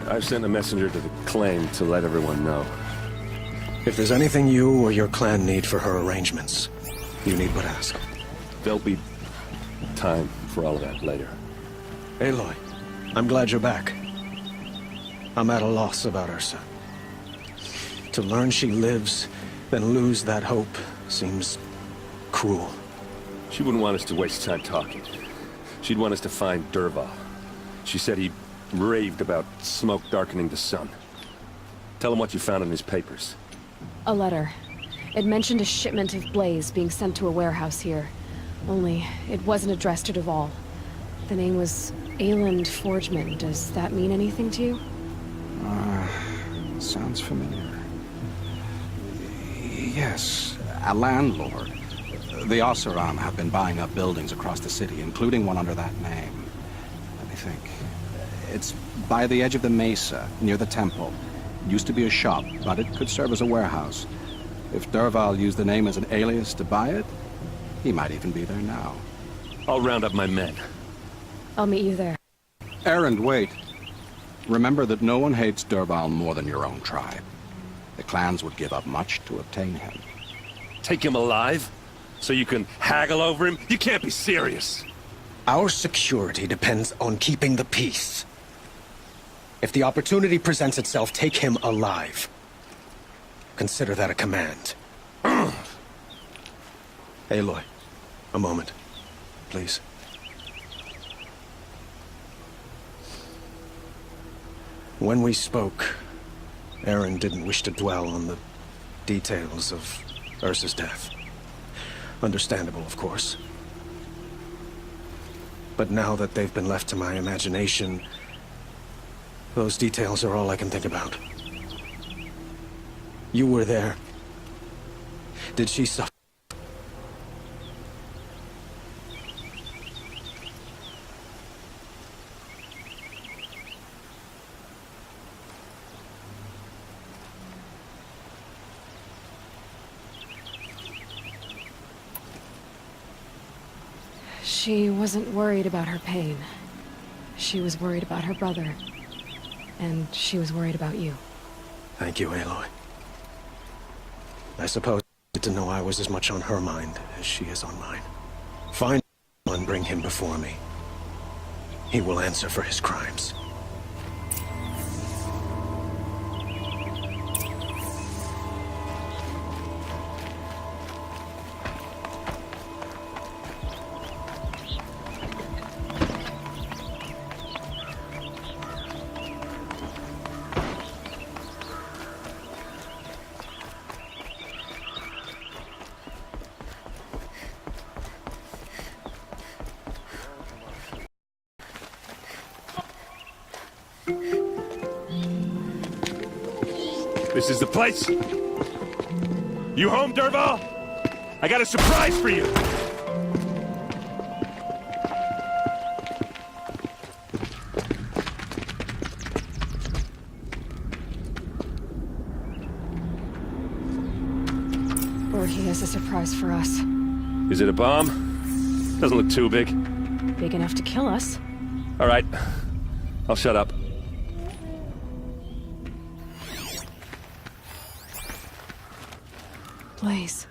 I've sent a messenger to the claim to let everyone know. If there's anything you or your clan need for her arrangements, you need but ask. There'll be time for all of that later. Aloy, I'm glad you're back. I'm at a loss about Ursa. To learn she lives, then lose that hope, seems cruel. She wouldn't want us to waste time talking. She'd want us to find Dervahl. She said he raved about smoke darkening the sun. Tell him what you found in his papers. A letter. It mentioned a shipment of blaze being sent to a warehouse here. Only, it wasn't addressed to Dervahl. The name was Ayland Forgeman. Does that mean anything to you? Sounds familiar. Yes, a landlord. The Oseram have been buying up buildings across the city, including one under that name. Let me think. It's by the edge of the mesa, near the temple. It used to be a shop, but it could serve as a warehouse. If Dervahl used the name as an alias to buy it, he might even be there now. I'll round up my men. I'll meet you there. Erend, wait. Remember that no one hates Dervahl more than your own tribe. The clans would give up much to obtain him. Take him alive? So you can haggle over him? You can't be serious. Our security depends on keeping the peace. If the opportunity presents itself, take him alive. Consider that a command. Aloy, a moment, please. When we spoke, Erend didn't wish to dwell on the details of Ursa's death. Understandable, of course. But now that they've been left to my imagination, those details are all I can think about. You were there. Did she suffer? She wasn't worried about her pain. She was worried about her brother. And she was worried about you. Thank you, Aloy. I suppose to know I was as much on her mind as she is on mine. Find him and bring him before me. He will answer for his crimes. This is the place. You home, Dervahl? I got a surprise for you. Or he has a surprise for us. Is it a bomb? Doesn't look too big. Big enough to kill us. All right. I'll shut up. Blaze.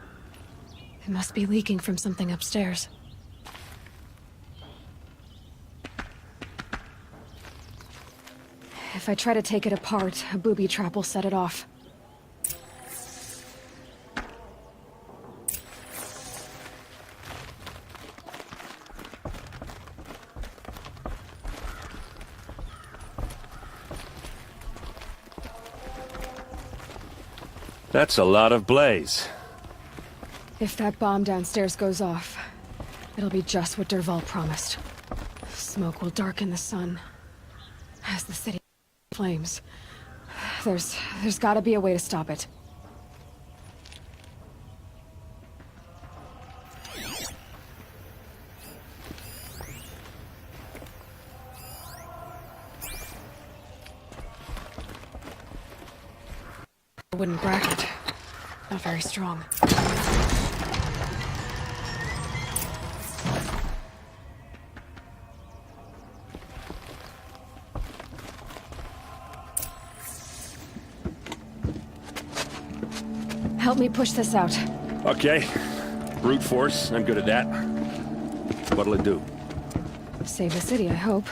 It must be leaking from something upstairs. If I try to take it apart, a booby trap will set it off. That's a lot of blaze. If that bomb downstairs goes off, it'll be just what Dervahl promised. Smoke will darken the sun as the city flames. There's gotta be a way to stop it. A wooden bracket. Not very strong. Help me push this out. Okay. Brute force, I'm good at that. What'll it do? Save the city, I hope.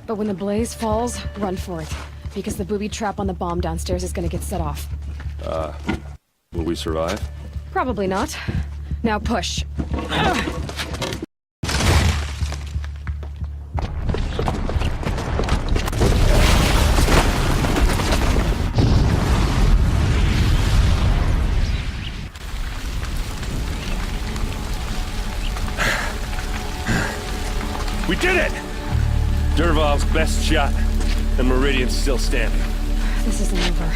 But when the blaze falls, run for it. Because the booby trap on the bomb downstairs is gonna get set off. Will we survive? Probably not. Now push. We did it! Dervahl's best shot, and Meridian's still standing. This isn't over.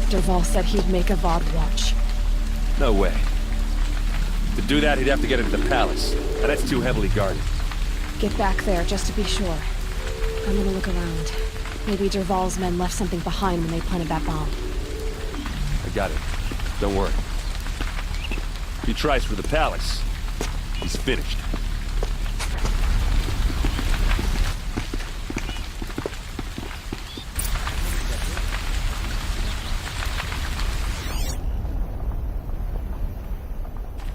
Dervahl said he'd make a VOD watch. No way. To do that, he'd have to get into the palace, and that's too heavily guarded. Get back there, just to be sure. I'm gonna look around. Maybe Dervahl's men left something behind when they planted that bomb. I got it. Don't worry. If he tries for the palace, he's finished.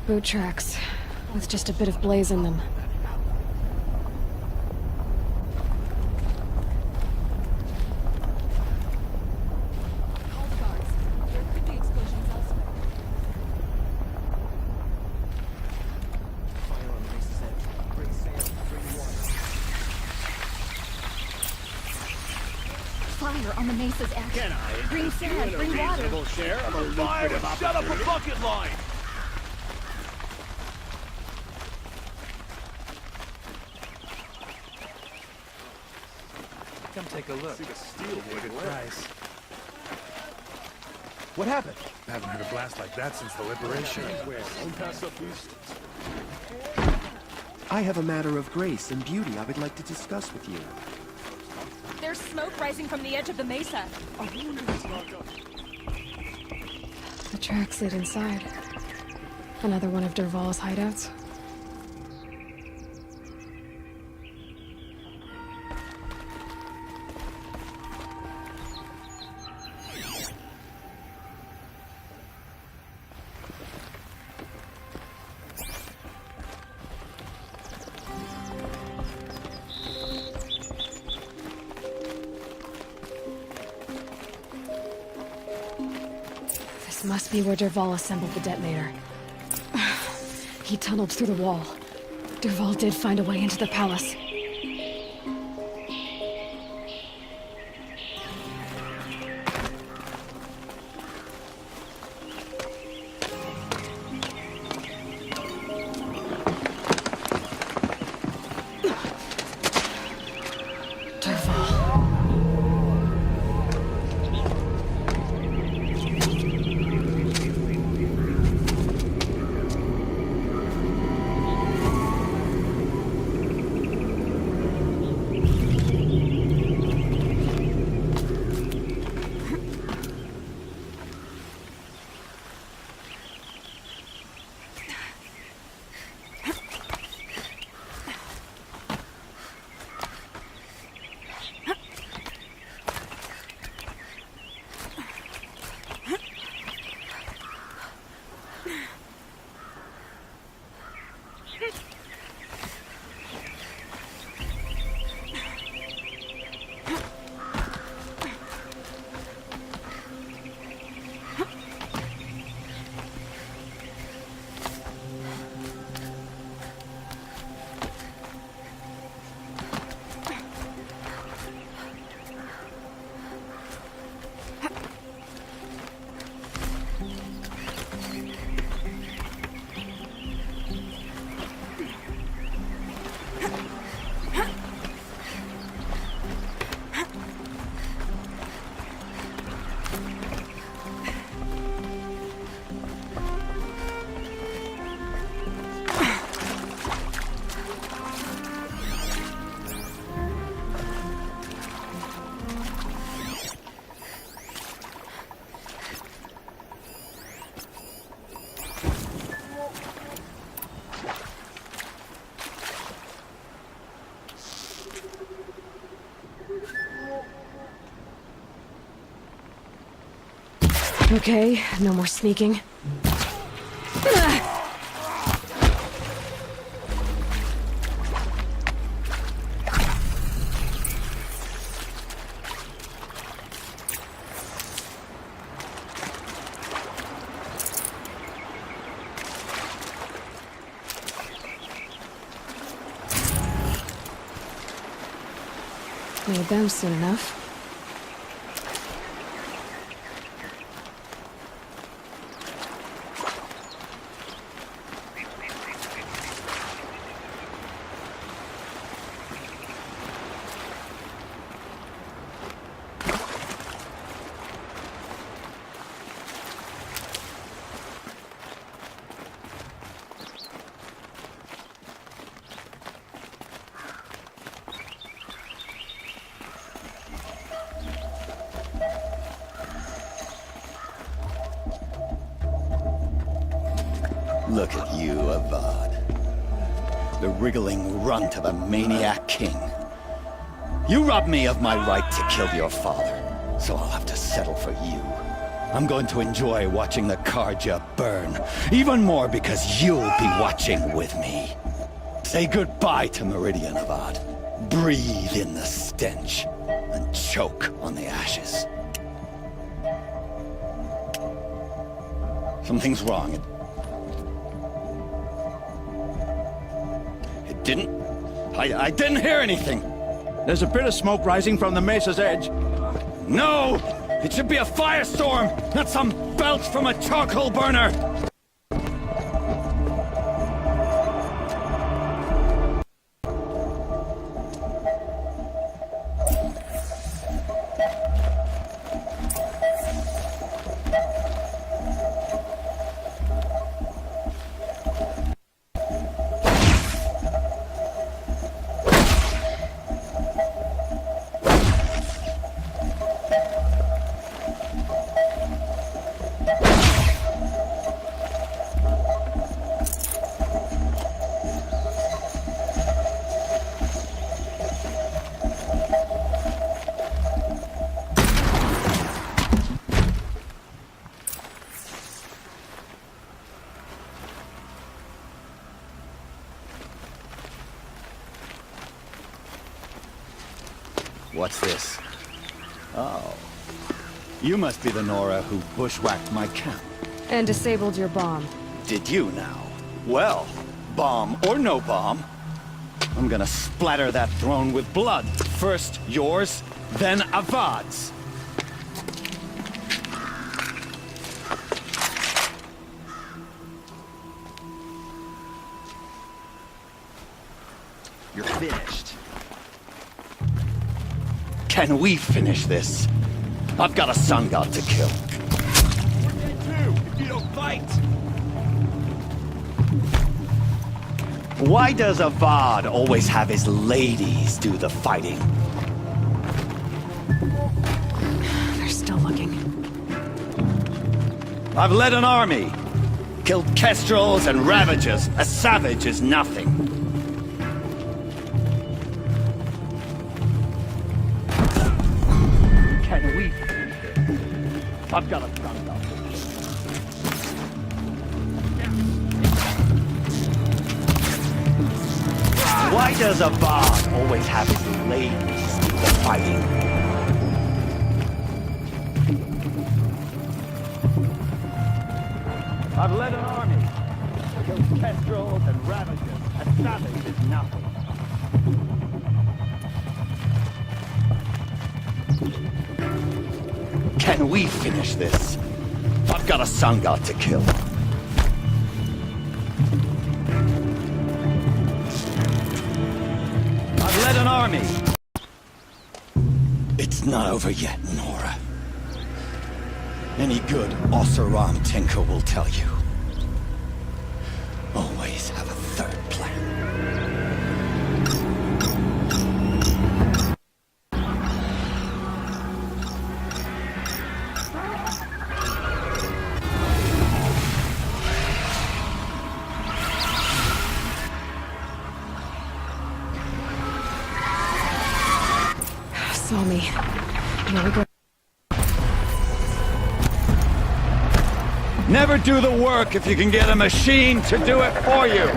Boot tracks, with just a bit of blaze in them. Fire on the mesa's edge. Can I Bring sand, bring water. reasonable share of a lucrative set up a bucket line? Come take a look. See the steel good price. What happened? I haven't had a blast like that since the liberation. Don't pass up these. I have a matter of grace and beauty I would like to discuss with you. There's smoke rising from the edge of the mesa. The tracks lead inside. Another one of Dervahl's hideouts. This must be where Dervahl assembled the detonator. He tunneled through the wall. Dervahl did find a way into the palace. Dervahl. Okay, no more sneaking. Made them soon enough. Look at you, Avad. The wriggling runt of a maniac king. You robbed me of my right to kill your father, so I'll have to settle for you. I'm going to enjoy watching the Karja burn, even more because you'll be watching with me. Say goodbye to Meridian, Avad. Breathe in the stench, and choke on the ashes. Something's wrong. I didn't hear anything. There's a bit of smoke rising from the mesa's edge. No! It should be a firestorm, not some belch from a charcoal burner! What's this? Oh. You must be the Nora who bushwhacked my camp. And disabled your bomb. Did you now? Well, bomb or no bomb, I'm gonna splatter that throne with blood. First yours, then Avad's. You're finished. Can we finish this? I've got a sun god to kill. We're dead too, if you don't fight! Why does Avad always have his ladies do the fighting? They're still looking. I've led an army. Killed kestrels and ravagers. A savage is nothing. Can we finish this? I've got a sun god. Why does Avad always have his ladies do the fighting? I've led an army. Killed kestrels and ravagers. A savage is nothing. Can we finish this? I've got a sun god to kill. I've led an army. It's not over yet, Nora. Any good Oseram tinker will tell you. Always have a third plan. Saw me. Here we go. Never do the work if you can get a machine to do it for you.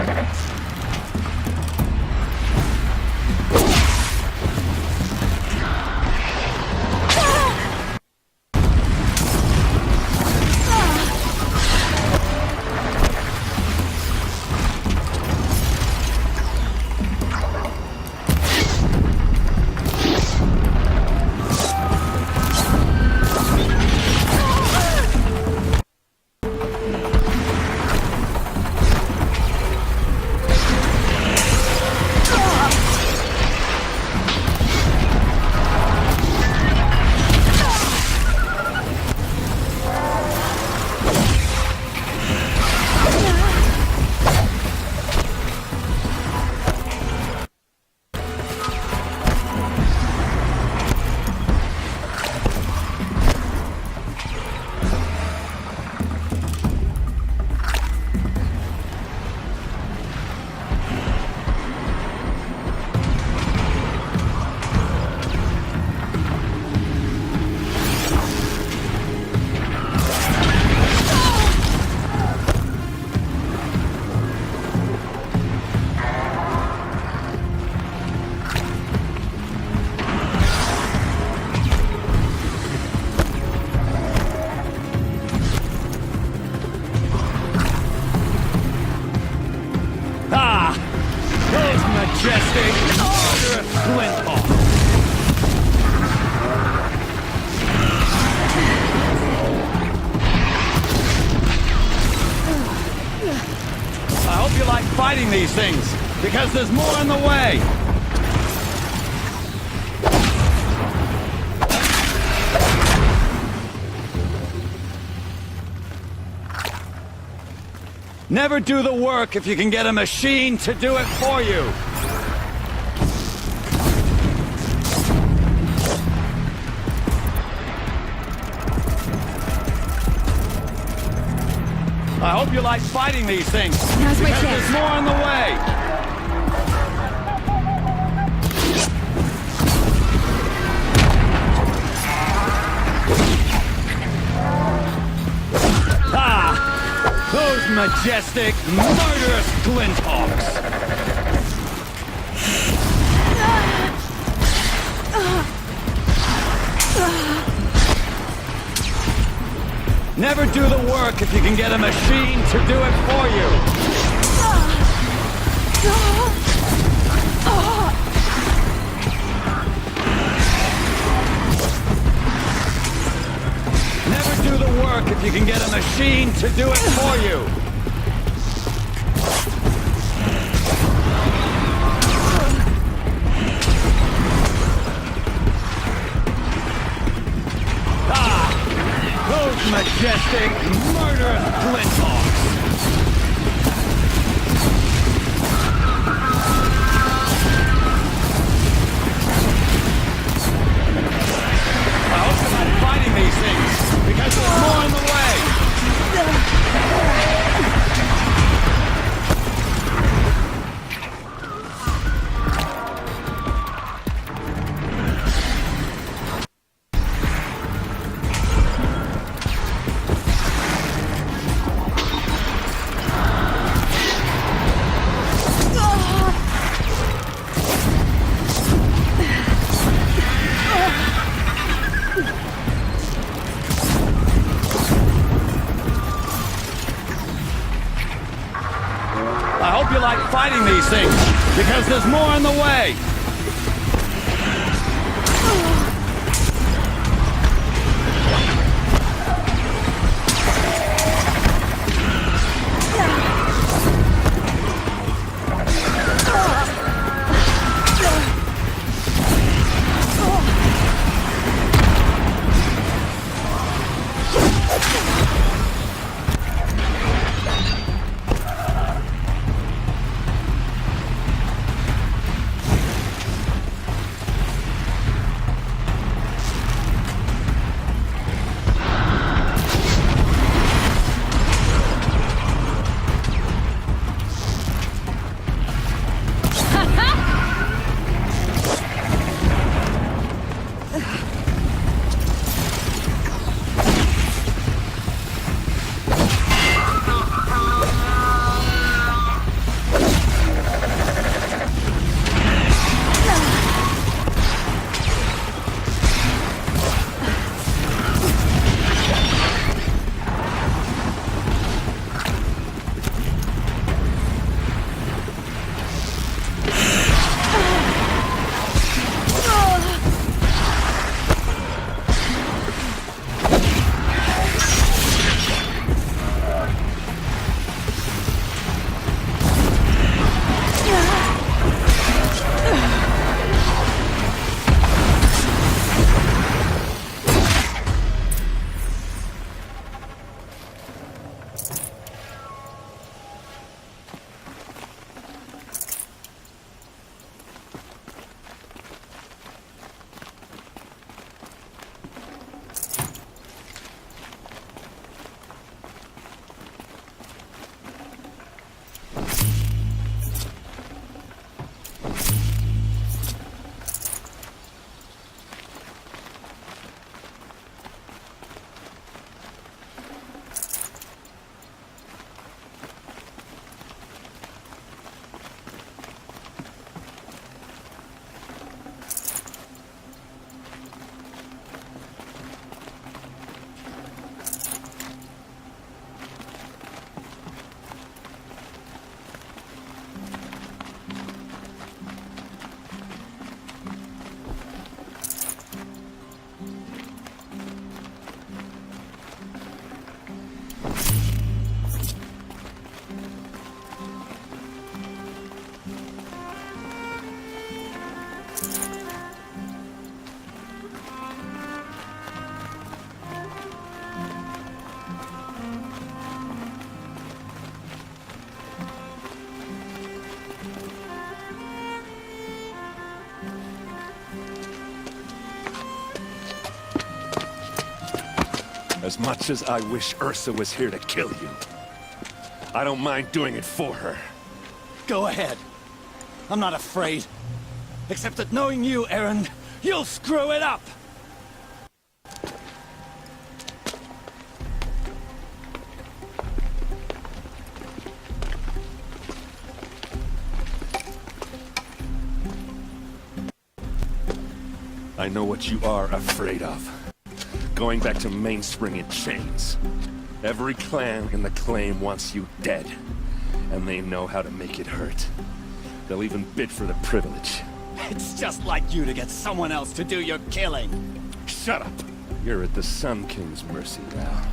these things, because there's more in the way! Never do the work if you can get a machine to do it for you! I hope you like fighting these things, Now's my because chance. there's more in the way! Ah! Those majestic, murderous glinthawks! Never do the work if you can get a machine to do it for you! Never do the work if you can get a machine to do it for you! Those majestic, murderous glinthawks! I hope you're not fighting these things, because there's more in the way! I hope you like fighting these things, because there's more in the way! As much as I wish Ursa was here to kill you, I don't mind doing it for her. Go ahead. I'm not afraid. Except that knowing you, Aaron, you'll screw it up! I know what you are afraid of. Going back to Mainspring in chains. Every clan in the claim wants you dead. And they know how to make it hurt. They'll even bid for the privilege. It's just like you to get someone else to do your killing. Shut up! You're at the Sun King's mercy now.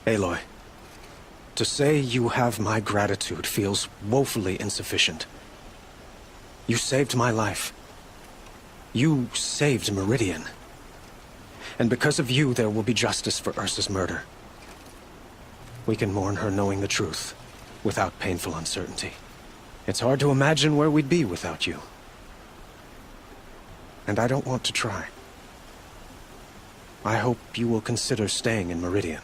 Aloy, to say you have my gratitude feels woefully insufficient. You saved my life. You saved Meridian. And because of you, there will be justice for Ursa's murder. We can mourn her knowing the truth, without painful uncertainty. It's hard to imagine where we'd be without you. And I don't want to try. I hope you will consider staying in Meridian.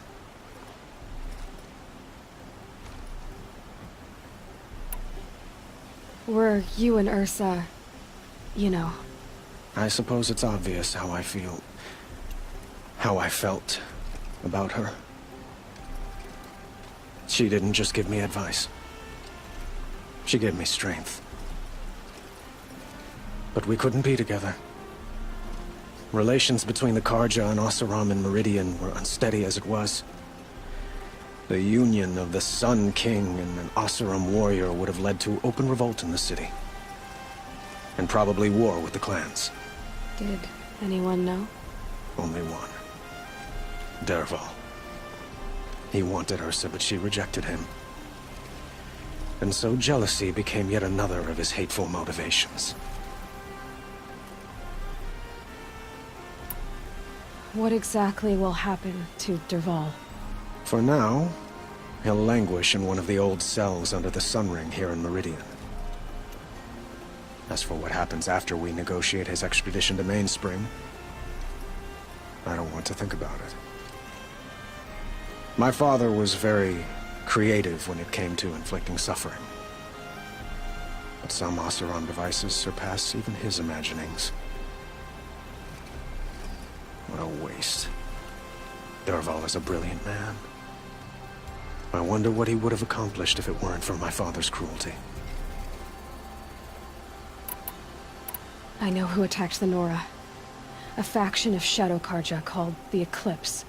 Were you and Ursa, you know... I suppose it's obvious how I feel... how I felt about her. She didn't just give me advice. She gave me strength. But we couldn't be together. Relations between the Karja and Oseram and Meridian were unsteady as it was. The union of the Sun King and an Oseram warrior would have led to open revolt in the city. And probably war with the clans. Did anyone know? Only one. Dervahl. He wanted Ursa, but she rejected him. And so jealousy became yet another of his hateful motivations. What exactly will happen to Dervahl? For now, he'll languish in one of the old cells under the Sun Ring here in Meridian. As for what happens after we negotiate his extradition to Mainspring, I don't want to think about it. My father was very creative when it came to inflicting suffering. But some Oseram devices surpass even his imaginings. What a waste. Dervahl is a brilliant man. I wonder what he would have accomplished if it weren't for my father's cruelty. I know who attacked the Nora. A faction of Shadow Karja called the Eclipse.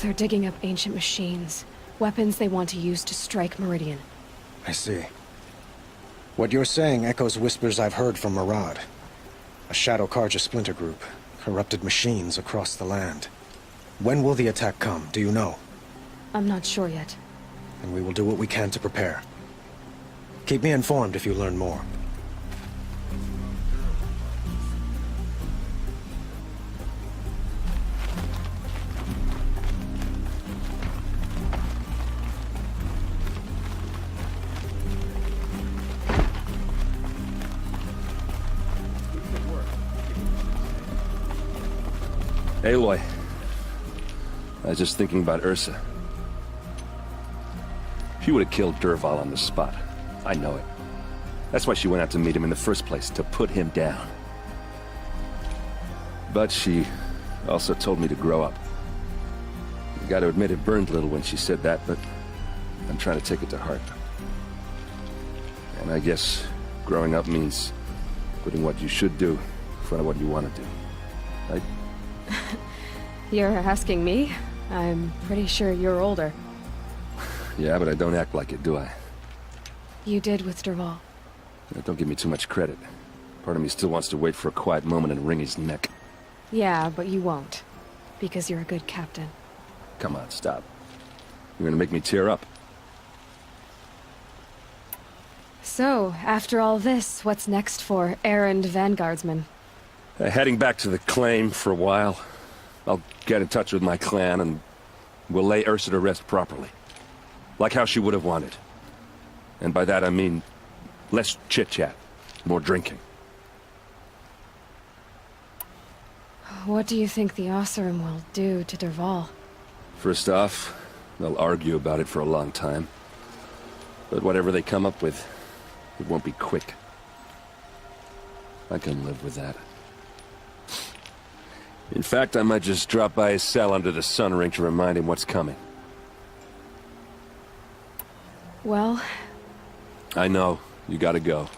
They're digging up ancient machines, weapons they want to use to strike Meridian. I see. What you're saying echoes whispers I've heard from Murad. A Shadow Karja splinter group, corrupted machines across the land. When will the attack come, do you know? I'm not sure yet. And we will do what we can to prepare. Keep me informed if you learn more. Aloy, I was just thinking about Ursa. She would have killed Dervahl on the spot. I know it. That's why she went out to meet him in the first place, to put him down. But she also told me to grow up. I gotta admit it burned a little when she said that, but I'm trying to take it to heart. And I guess growing up means putting what you should do in front of what you want to do. You're asking me? I'm pretty sure you're older. Yeah, but I don't act like it, do I? You did with Derval. Don't give me too much credit. Part of me still wants to wait for a quiet moment and wring his neck. Yeah, but you won't. Because you're a good captain. Come on, stop. You're gonna make me tear up. So, after all this, what's next for errand vanguardsman? Heading back to the claim for a while. I'll get in touch with my clan and we'll lay Ursa to rest properly. Like how she would have wanted. And by that I mean less chit-chat, more drinking. What do you think the Osseram will do to Derval? First off, they'll argue about it for a long time. But whatever they come up with, it won't be quick. I can live with that. In fact, I might just drop by his cell under the sun ring to remind him what's coming. Well... I know. You gotta go.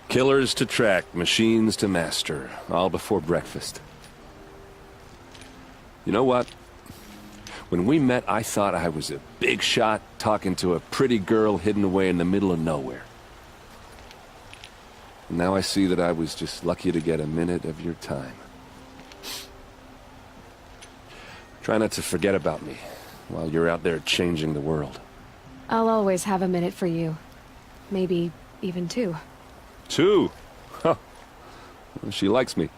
Killers to track, machines to master. All before breakfast. You know what? When we met, I thought I was a big shot talking to a pretty girl hidden away in the middle of nowhere. And now I see that I was just lucky to get a minute of your time. Try not to forget about me while you're out there changing the world. I'll always have a minute for you. Maybe even two. 2? Huh. She likes me.